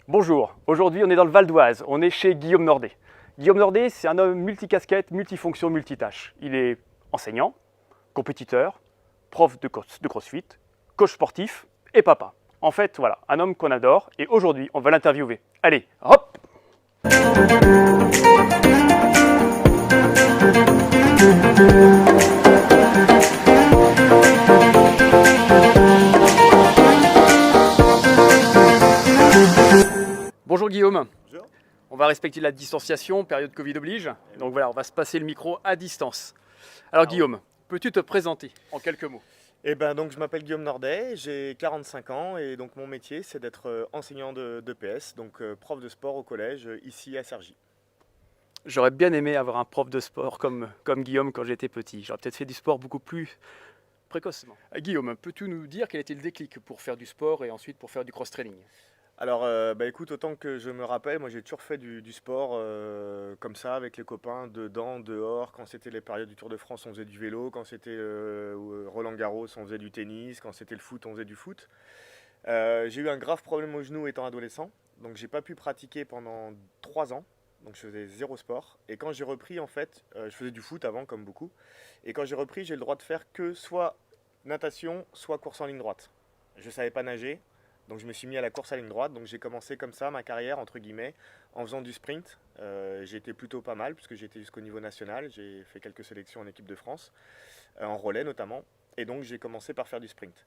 Bonjour, aujourd'hui on est dans le Val d'Oise, on est chez Guillaume Nordet. Guillaume Nordet, c'est un homme multicasquette, multifonction, multitâche. Il est enseignant, compétiteur, prof de CrossFit, coach sportif et papa. En fait, voilà, un homme qu'on adore et aujourd'hui on va l'interviewer. Allez, hop! Bonjour Guillaume. Bonjour. On va respecter la distanciation, période Covid oblige. Donc voilà, on va se passer le micro à distance. Alors Guillaume, peux-tu te présenter en quelques mots? Donc je m'appelle Guillaume Nordet, j'ai 45 ans et donc mon métier c'est d'être enseignant d'EPS, donc prof de sport au collège ici à Cergy. J'aurais bien aimé avoir un prof de sport comme Guillaume quand j'étais petit. J'aurais peut-être fait du sport beaucoup plus précocement. Guillaume, peux-tu nous dire quel était le déclic pour faire du sport et ensuite pour faire du cross-training? Alors écoute, autant que je me rappelle, moi j'ai toujours fait du sport comme ça avec les copains, dedans, dehors. Quand c'était les périodes du Tour de France, on faisait du vélo. Quand c'était Roland-Garros, on faisait du tennis. Quand c'était le foot, on faisait du foot. J'ai eu un grave problème au genou étant adolescent, donc j'ai pas pu pratiquer pendant 3 ans. Donc je faisais zéro sport. Et quand j'ai repris, en fait, je faisais du foot avant, comme beaucoup. Et quand j'ai repris, j'ai le droit de faire que soit natation, soit course en ligne droite. Je savais pas nager, donc je me suis mis à la course à ligne droite. Donc j'ai commencé comme ça ma carrière, entre guillemets, en faisant du sprint. J'ai été plutôt pas mal, puisque j'ai été jusqu'au niveau national. J'ai fait quelques sélections en équipe de France, en relais notamment. Et donc j'ai commencé par faire du sprint.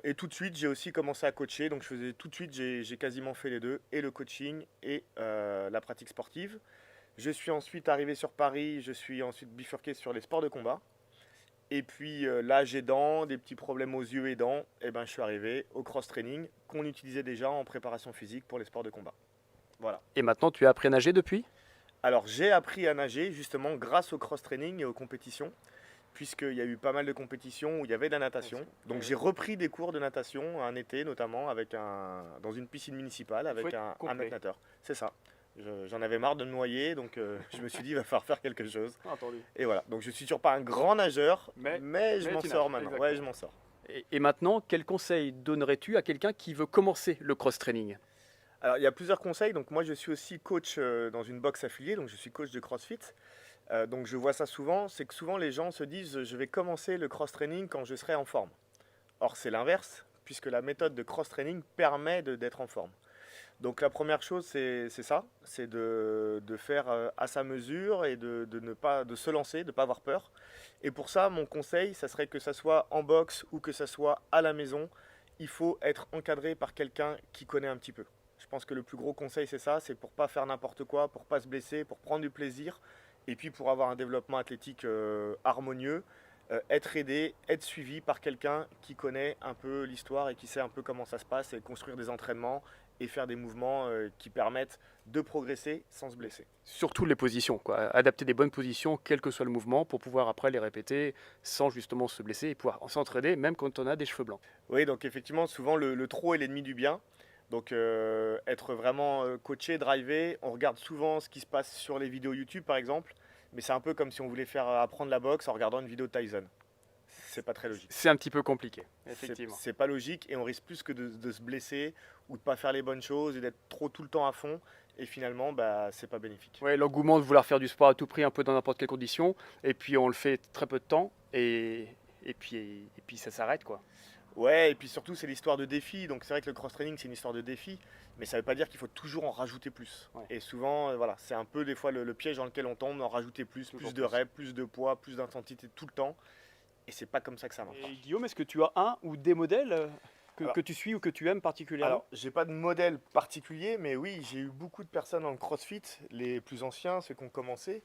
Et tout de suite, j'ai aussi commencé à coacher. Donc, je faisais tout de suite, j'ai quasiment fait les deux, et le coaching et la pratique sportive. Je suis ensuite arrivé sur Paris, je suis ensuite bifurqué sur les sports de combat. Et puis l'âge aidant, des petits problèmes aux yeux aidant, et ben, je suis arrivé au cross-training qu'on utilisait déjà en préparation physique pour les sports de combat. Voilà. Et maintenant, tu as appris à nager depuis? Alors, j'ai appris à nager justement grâce au cross-training et aux compétitions, puisqu'il y a eu pas mal de compétitions où il y avait de la natation. Donc j'ai repris des cours de natation un été notamment dans une piscine municipale avec un maître nateur. C'est ça. J'en avais marre de me noyer, donc je me suis dit il va falloir faire quelque chose. Entendu. Et voilà, donc je suis toujours pas un grand nageur, Mais je m'en tu sors nages, maintenant. exactement. Ouais, je m'en sors. Et maintenant, quel conseil donnerais-tu à quelqu'un qui veut commencer le cross-training? Alors il y a plusieurs conseils, donc moi je suis aussi coach dans une box affiliée, donc je suis coach de CrossFit. Donc je vois ça souvent, c'est que souvent les gens se disent je vais commencer le cross-training quand je serai en forme. Or c'est l'inverse, puisque la méthode de cross-training permet d'être en forme. Donc la première chose c'est ça, c'est de faire à sa mesure et de se lancer, de ne pas avoir peur. Et pour ça, mon conseil, ça serait que ça soit en boxe ou que ça soit à la maison, il faut être encadré par quelqu'un qui connaît un petit peu. Je pense que le plus gros conseil c'est ça, c'est pour pas faire n'importe quoi, pour pas se blesser, pour prendre du plaisir et puis pour avoir un développement athlétique harmonieux, être aidé, être suivi par quelqu'un qui connaît un peu l'histoire et qui sait un peu comment ça se passe et construire des entraînements et faire des mouvements qui permettent de progresser sans se blesser. Surtout les positions, quoi. Adapter des bonnes positions, quel que soit le mouvement, pour pouvoir après les répéter sans justement se blesser et pouvoir s'entraider même quand on a des cheveux blancs. Oui, donc effectivement, souvent le trop est l'ennemi du bien. Donc être vraiment coaché, drivé, on regarde souvent ce qui se passe sur les vidéos YouTube par exemple, mais c'est un peu comme si on voulait faire apprendre la boxe en regardant une vidéo de Tyson. C'est pas très logique. C'est un petit peu compliqué, effectivement. C'est pas logique et on risque plus que de se blesser ou de pas faire les bonnes choses et d'être trop tout le temps à fond. Et finalement, bah, c'est pas bénéfique. Ouais, l'engouement de vouloir faire du sport à tout prix, un peu dans n'importe quelle condition, et puis on le fait très peu de temps, et puis ça s'arrête, quoi. Ouais, et puis surtout, c'est l'histoire de défi. Donc c'est vrai que le cross-training, c'est une histoire de défi, mais ça veut pas dire qu'il faut toujours en rajouter plus. Ouais. Et souvent, voilà, c'est un peu des fois le piège dans lequel on tombe, en rajouter plus, Toujours plus de plus. reps, plus de poids, plus d'intensité tout le temps. Et c'est pas comme ça que ça marche. Et Guillaume, est-ce que tu as un ou des modèles Alors- que tu suis ou que tu aimes particulièrement? Alors, j'ai pas de modèle particulier, mais oui, j'ai eu beaucoup de personnes dans le CrossFit, les plus anciens, ceux qui ont commencé,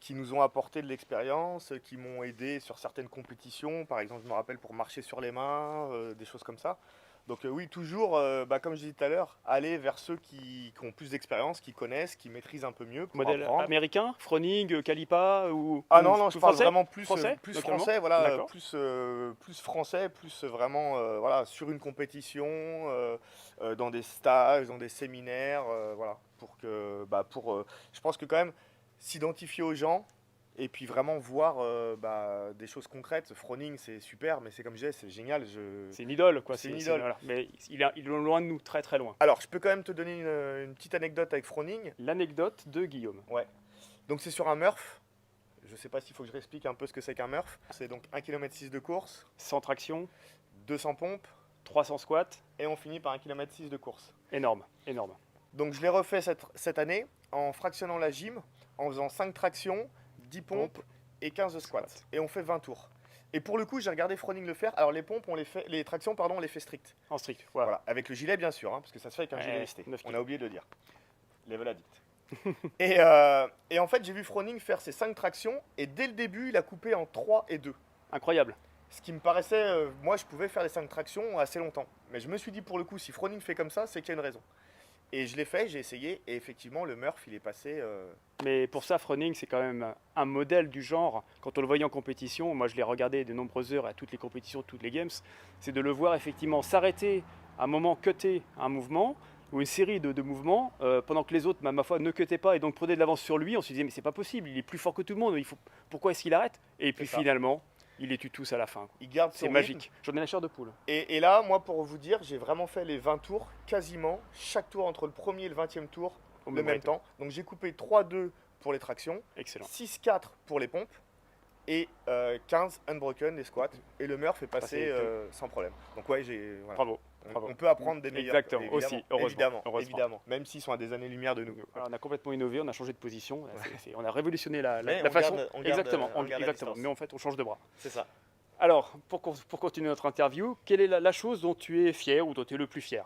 qui nous ont apporté de l'expérience, qui m'ont aidé sur certaines compétitions. Par exemple, je me rappelle pour marcher sur les mains, des choses comme ça. Donc oui, toujours, comme je disais tout à l'heure, aller vers ceux qui ont plus d'expérience, qui connaissent, qui maîtrisent un peu mieux pour Modèle apprendre. américain, Froning, Calipa Ah ou non, non, je parle français? vraiment plus Français, plus localement. français, voilà, D'accord. plus français, plus vraiment voilà, sur une compétition, dans des stages, dans des séminaires, voilà, pour que, je pense que quand même s'identifier aux gens et puis vraiment voir des choses concrètes. Froning, c'est super, mais c'est comme je disais, c'est génial. C'est une idole, quoi. C'est une idole. Voilà. Mais il est loin de nous, très très loin. Alors, je peux quand même te donner une petite anecdote avec Froning. L'anecdote de Guillaume. Ouais. Donc, c'est sur un Murph. Je ne sais pas s'il faut que je réexplique un peu ce que c'est qu'un Murph. C'est donc 1,6 km de course, 100 tractions, 200 pompes, 300 squats. et on finit par 1,6 km de course. Énorme, énorme. Donc, je l'ai refait cette année en fractionnant la gym, en faisant 5 tractions, 10 pompes et 15 de squats. Et on fait 20 tours. Et pour le coup, j'ai regardé Froning le faire. Alors, les pompes, les tractions, pardon, on les fait strict. En strict, voilà. Voilà, avec le gilet, bien sûr, hein, parce que ça se fait avec un gilet lesté. 9 On a kilos. oublié de le dire. Level addict. Et en fait, j'ai vu Froning faire ses 5 tractions, et dès le début, il a coupé en 3 et 2. Incroyable. Ce qui me paraissait, moi, je pouvais faire les 5 tractions assez longtemps. Mais je me suis dit, pour le coup, si Froning fait comme ça, c'est qu'il y a une raison. Et je l'ai fait, j'ai essayé, et effectivement, le Murph, il est passé. Mais pour ça, Froning, c'est quand même un modèle du genre. Quand on le voyait en compétition, moi je l'ai regardé de nombreuses heures à toutes les compétitions, toutes les games, c'est de le voir effectivement s'arrêter à un moment, cutter un mouvement ou une série de mouvements pendant que les autres, ma foi, ne cuttaient pas et donc prenaient de l'avance sur lui. On se disait, mais c'est pas possible, il est plus fort que tout le monde, pourquoi est-ce qu'il arrête? Et puis C'est ça. finalement, il les tue tous à la fin, quoi. Il garde son C'est rythme. magique. J'en ai la chair de poule. Et là, moi, pour vous dire, j'ai vraiment fait les 20 tours, quasiment, chaque tour entre le premier et le 20e tour, Au le même rythme. temps. Donc j'ai coupé 3-2 pour les tractions, Excellent. 6-4 pour les pompes, et 15 unbroken les squats. Et le Murph est passé sans problème. Donc ouais, voilà. Bravo. On peut apprendre des meilleurs. Exactement, évidemment. aussi, heureusement, Évidemment, heureusement. évidemment. Même s'ils sont à des années-lumière de nous. Alors, on a complètement innové, on a changé de position, on a révolutionné la Mais façon. on garde, Exactement, on garde la exactement. distance. Mais en fait, on change de bras. C'est ça. Alors, pour continuer notre interview, quelle est la chose dont tu es fier ou dont tu es le plus fier?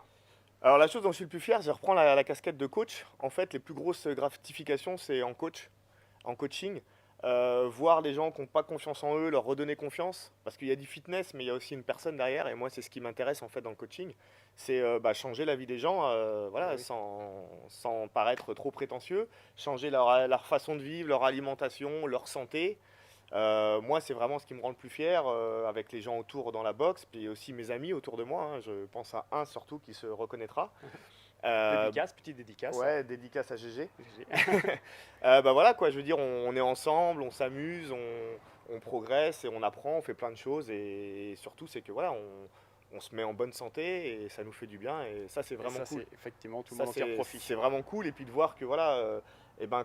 Alors la chose dont je suis le plus fier, je reprends la casquette de coach. En fait, les plus grosses gratifications, c'est en coaching. Voir les gens qui n'ont pas confiance en eux, leur redonner confiance. Parce qu'il y a du fitness, mais il y a aussi une personne derrière. Et moi, c'est ce qui m'intéresse en fait dans le coaching. C'est changer la vie des gens, Oui. sans paraître trop prétentieux. Changer leur façon de vivre, leur alimentation, leur santé. Moi, c'est vraiment ce qui me rend le plus fier avec les gens autour dans la boxe, puis aussi mes amis autour de moi. Hein. Je pense à un surtout qui se reconnaîtra. Petite dédicace. Ouais, dédicace à GG. GG. Voilà quoi, je veux dire, on est ensemble, on s'amuse, on progresse et on apprend, on fait plein de choses et surtout c'est que voilà, on se met en bonne santé et ça nous fait du bien et ça c'est vraiment ça, cool. effectivement, tout le Ça, monde en tire profit. c'est vraiment cool et puis de voir que voilà,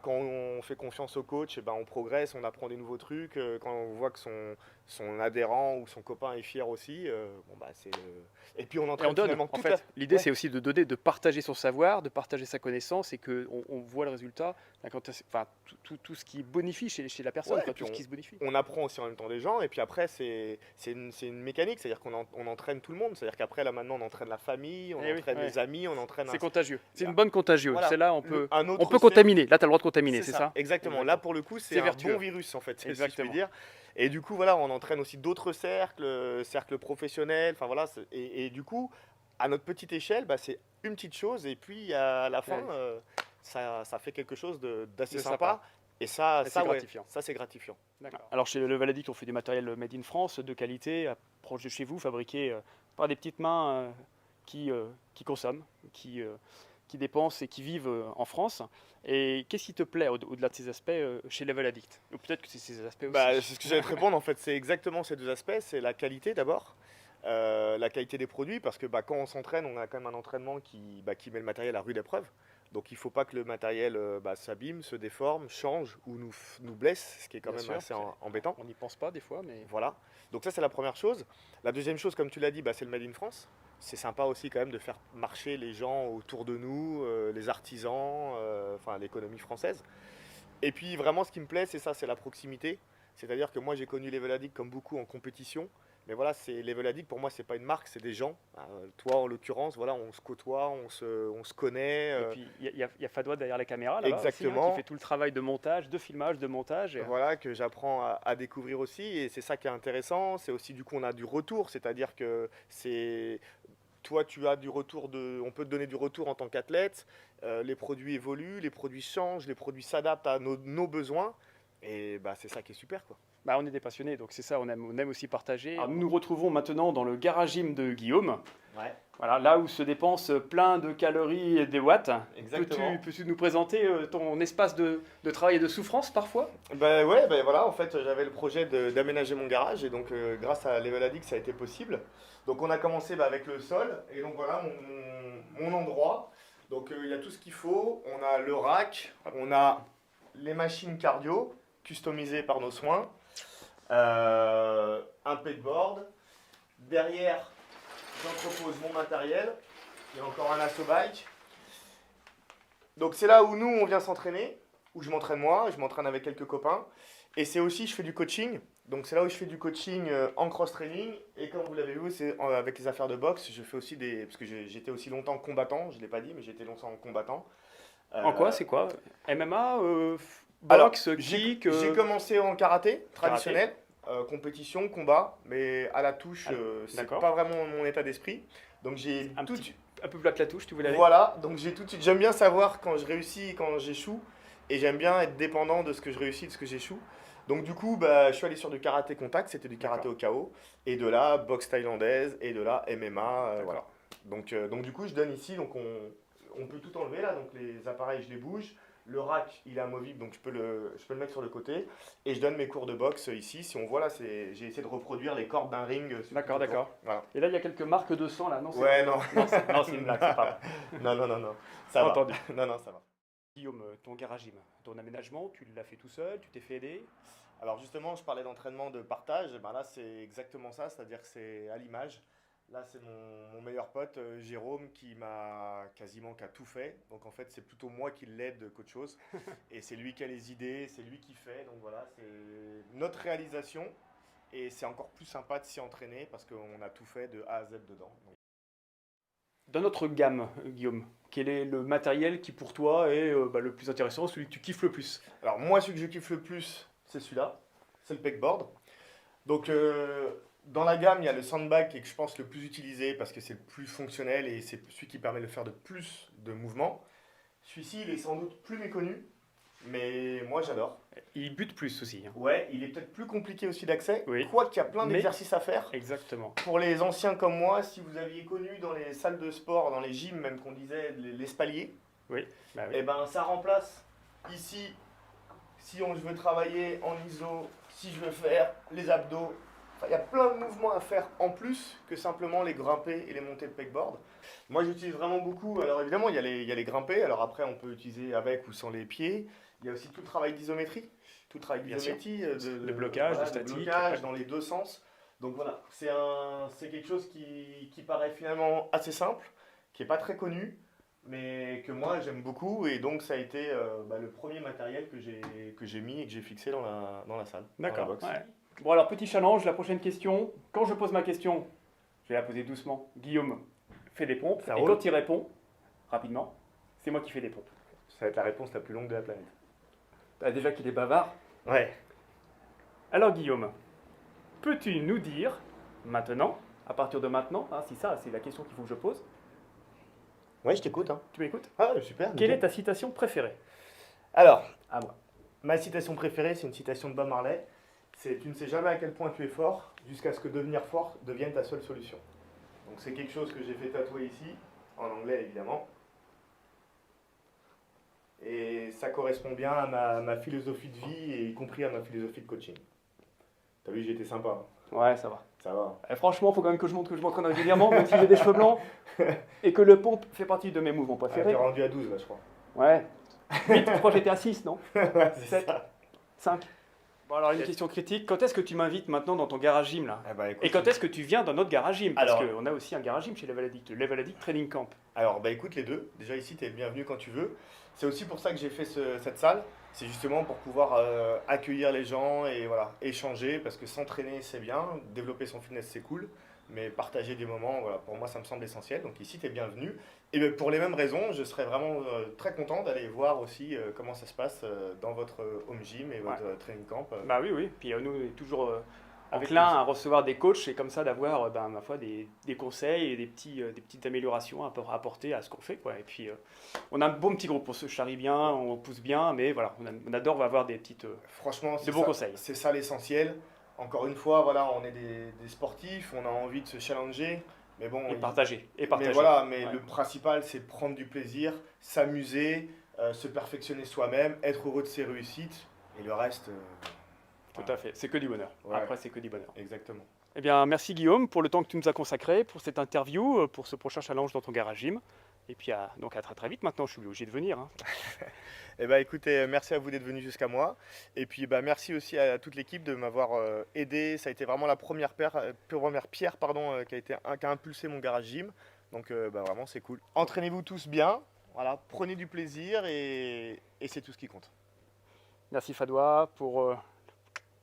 quand on fait confiance au coach, on progresse, on apprend des nouveaux trucs. Quand on voit que son adhérent ou son copain est fier aussi, c'est et puis on Et entraîne on donne, finalement en toute fait. la- L'idée, Ouais. c'est aussi de donner, de partager son savoir, de partager sa connaissance et qu'on voit le résultat, enfin, tout ce qui bonifie chez la personne, Ouais, quoi, et puis tout ce qui se bonifie. On apprend aussi en même temps des gens et puis après c'est une mécanique, c'est-à-dire on entraîne tout le monde, c'est-à-dire qu'après là maintenant on entraîne la famille, on Eh oui, entraîne ouais. les amis, on entraîne C'est contagieux. C'est une Là. bonne contagieuse. Voilà. C'est là, on peut un autre contaminer. Là, tu as le droit de contaminer, c'est ça? Exactement. Exactement. Là pour le coup C'est c'est un vertueux. bon virus en fait, si je Exactement. puis dire. Et du coup voilà, on entraîne aussi d'autres cercles professionnels, enfin voilà, et du coup à notre petite échelle, c'est une petite chose et puis à la fin Ouais. ça fait quelque chose d'assez De sympa. sympa. Et ça, c'est gratifiant. Ça c'est gratifiant. D'accord. Alors chez Le Valadict, on fait du matériel made in France, de qualité, proche de chez vous, fabriqué par des petites mains qui consomment, qui dépensent et qui vivent en France. Et qu'est-ce qui te plaît au-delà de ces aspects chez Le Valadict? Ou peut-être que c'est ces aspects aussi. C'est ce que j'allais te répondre en fait, c'est exactement ces deux aspects, c'est la qualité d'abord. La qualité des produits, parce que quand on s'entraîne, on a quand même un entraînement qui met le matériel à rude épreuve. Donc il ne faut pas que le matériel s'abîme, se déforme, change ou nous blesse, ce qui est quand Bien même sûr, assez embêtant. On n'y pense pas des fois, mais Voilà. Donc ça c'est la première chose. La deuxième chose, comme tu l'as dit, c'est le Made in France. C'est sympa aussi quand même de faire marcher les gens autour de nous, les artisans, l'économie française. Et puis vraiment ce qui me plaît, c'est ça, c'est la proximité. C'est-à-dire que moi j'ai connu Level Addict comme beaucoup en compétition. Mais voilà, c'est Level Addict pour moi, c'est pas une marque, c'est des gens. Toi en l'occurrence, voilà, on se côtoie, on se connaît. Et puis il y a Fadois derrière la caméra, là-bas, Exactement. aussi, qui fait tout le travail de montage, de filmage, de montage. Voilà, que j'apprends à découvrir aussi. Et c'est ça qui est intéressant. C'est aussi du coup on a du retour, c'est-à-dire que c'est toi tu as du retour on peut te donner du retour en tant qu'athlète. Les produits évoluent, les produits changent, les produits s'adaptent à nos besoins. Et c'est ça qui est super quoi. On est des passionnés, donc c'est ça, on aime aussi partager. Alors, nous nous retrouvons maintenant dans le garage gym de Guillaume. Ouais. Voilà, là où se dépensent plein de calories et des watts. Exactement. Peux-tu nous présenter ton espace de travail et de souffrance parfois? Ben ouais, ben voilà, en fait, j'avais le projet d'aménager mon garage et donc grâce à Level Addict, ça a été possible. Donc on a commencé avec le sol et donc voilà mon endroit. Donc il y a tout ce qu'il faut. On a le rack, on a les machines cardio customisées par nos soins, un pegboard. Derrière, j'entrepose mon matériel. Il y a encore un Asso Bike. Donc c'est là où nous on vient s'entraîner, où je m'entraîne moi, je m'entraîne avec quelques copains. Et c'est aussi, je fais du coaching. Donc c'est là où je fais du coaching en cross-training. Et comme vous l'avez vu, c'est avec les affaires de boxe, je fais aussi des... Parce que j'étais aussi longtemps combattant, je ne l'ai pas dit, mais j'étais longtemps combattant. En quoi? C'est quoi? MMA, Alors, boxe, kick j'ai commencé en karaté traditionnel, compétition, combat, mais à la touche, c'est d'accord. pas vraiment mon état d'esprit. Donc j'ai un peu plate la touche, tu voulais aller? Voilà, donc j'ai tout de suite. J'aime bien savoir quand je réussis et quand j'échoue, et j'aime bien être dépendant de ce que je réussis, de ce que j'échoue. Donc du coup, bah, je suis allé sur du karaté contact, c'était du karaté au KO, et de là, boxe thaïlandaise, et de là, MMA, voilà. Donc du coup, je donne ici, donc on peut tout enlever là, donc les appareils, je les bouge. Le rack, il est amovible, donc je peux le mettre sur le côté. Et je donne mes cours de boxe ici. Si on voit là, j'ai essayé de reproduire les cordes d'un ring. D'accord, d'accord. Voilà. Et là, il y a quelques marques de sang là, non? Ouais, non. Non, c'est une blague, c'est pas vrai. Non. Ça va. Entendu. Non, ça va. Guillaume, ton garage gym, ton aménagement, tu l'as fait tout seul, tu t'es fait aider? Alors justement, je parlais d'entraînement de partage. Ben là, c'est exactement ça, c'est-à-dire que c'est à l'image. Là, c'est mon meilleur pote, Jérôme, qui a tout fait. Donc en fait, c'est plutôt moi qui l'aide qu'autre chose. Et c'est lui qui a les idées, c'est lui qui fait. Donc voilà, c'est notre réalisation. Et c'est encore plus sympa de s'y entraîner parce qu'on a tout fait de A à Z dedans. Donc, Dans notre gamme, Guillaume, quel est le matériel qui pour toi est le plus intéressant, celui que tu kiffes le plus? alors moi, celui que je kiffe le plus, c'est celui-là. C'est le pegboard. Donc dans la gamme, il y a le sandbag qui est, je pense, le plus utilisé parce que c'est le plus fonctionnel et c'est celui qui permet de faire de plus de mouvements. Celui-ci, il est sans doute plus méconnu, mais moi j'adore. Il bute plus aussi. Hein. Ouais, il est peut-être plus compliqué aussi d'accès, Oui. quoique il y a plein Mais- d'exercices à faire. Exactement. Pour les anciens comme moi, si vous aviez connu dans les salles de sport, dans les gyms même qu'on disait l'espalier, Oui. Bah oui. et ben ça remplace ici, si je veux travailler en iso, si je veux faire les abdos. Enfin, il y a plein de mouvements à faire en plus que simplement les grimper et les monter de pegboard. Moi j'utilise vraiment beaucoup, alors évidemment il y a les grimper, alors après on peut utiliser avec ou sans les pieds. Il y a aussi tout le travail d'isométrie, tout le travail Bien sûr. d'isométrie, De blocage, de de statique. blocage dans les deux sens. Donc voilà, c'est quelque chose qui paraît finalement assez simple, qui n'est pas très connu, mais que moi j'aime beaucoup et donc ça a été le premier matériel que j'ai mis et que j'ai fixé dans la salle. dans la D'accord. box. Ouais. Bon alors petit challenge, la prochaine question. Quand je pose ma question, je vais la poser doucement. Guillaume fait des pompes Ça et roule. quand il répond rapidement, c'est moi qui fais des pompes. Ça va être la réponse la plus longue de la planète. Bah, déjà qu'il est bavard. Ouais. Alors Guillaume, peux-tu nous dire maintenant, à partir de maintenant, hein, si ça c'est la question qu'il faut que je pose, Ouais, je t'écoute. Hein. tu m'écoutes? Ah, super. Quelle est ta citation préférée? Alors, À moi. ma citation préférée, c'est une citation de Bob Marley. C'est tu ne sais jamais à quel point tu es fort jusqu'à ce que devenir fort devienne ta seule solution. Donc c'est quelque chose que j'ai fait tatouer ici, en anglais évidemment. Et ça correspond bien à ma philosophie de vie et y compris à ma philosophie de coaching. T'as vu, j'ai été sympa. Hein. Ouais, ça va. Ça va. Franchement, il faut quand même que je montre que je m'entraîne régulièrement, même si j'ai des cheveux blancs, et que le pompe fait partie de mes mouvements Ah, préférés. t'es rendu à 12 là, je crois. Ouais. 8, je crois que j'étais à 6, non? Ouais, c'est 7, ça. 5. Bon alors une question critique, quand est-ce que tu m'invites maintenant dans ton garage gym là? Eh ben, écoute, Et quand est-ce que tu viens dans notre garage gym? Parce Alors- qu'on a aussi un garage gym chez Level Addict, le Level Addict Training Camp. Alors, bah écoute, les deux. Déjà ici, tu es le bienvenu quand tu veux. C'est aussi pour ça que j'ai fait cette salle. C'est justement pour pouvoir accueillir les gens et voilà, échanger. Parce que s'entraîner, c'est bien. Développer son fitness, c'est cool. Mais partager des moments, voilà, pour moi, ça me semble essentiel. Donc ici, tu es bienvenu. Et ben, pour les mêmes raisons, je serais vraiment très content d'aller voir aussi comment ça se passe dans votre home gym et votre training camp. Bah oui, oui. Puis nous, on est toujours Avec enclin plaisir. à recevoir des coachs et comme ça d'avoir, ma foi, des conseils et des petites améliorations à apporter à ce qu'on fait, quoi. Et puis, on a un bon petit groupe, on se charrie bien, on pousse bien, mais voilà, on adore avoir des petites... Franchement, de bons conseils. C'est ça l'essentiel. Encore une fois, voilà, on est des sportifs, on a envie de se challenger. Mais bon, Et partager. Et mais partager. voilà, mais Ouais. le principal, c'est prendre du plaisir, s'amuser, se perfectionner soi-même, être heureux de ses réussites, et le reste, Tout voilà. à fait. C'est que du bonheur. Ouais, Après, c'est que du bonheur. exactement. Eh bien, merci Guillaume pour le temps que tu nous as consacré, pour cette interview, pour ce prochain challenge dans ton garage gym. Et puis, donc à très très vite maintenant, je suis obligé de venir. Hein. Eh ben, écoutez, merci à vous d'être venu jusqu'à moi. Et puis, bah, merci aussi à toute l'équipe de m'avoir aidé. Ça a été vraiment la première pierre pardon, qui a impulsé mon garage gym. Donc, bah, vraiment, c'est cool. Entraînez-vous tous bien. Voilà, prenez du plaisir et c'est tout ce qui compte. Merci Fadoua pour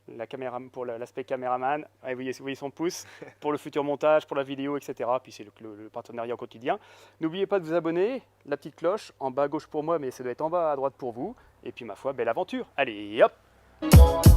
la caméra, pour l'aspect caméraman. Ah, vous voyez son pouce, pour le futur montage, pour la vidéo, etc. Puis c'est le partenariat au quotidien. N'oubliez pas de vous abonner, la petite cloche, en bas à gauche pour moi, mais ça doit être en bas à droite pour vous. Et puis ma foi, belle aventure. Allez, hop!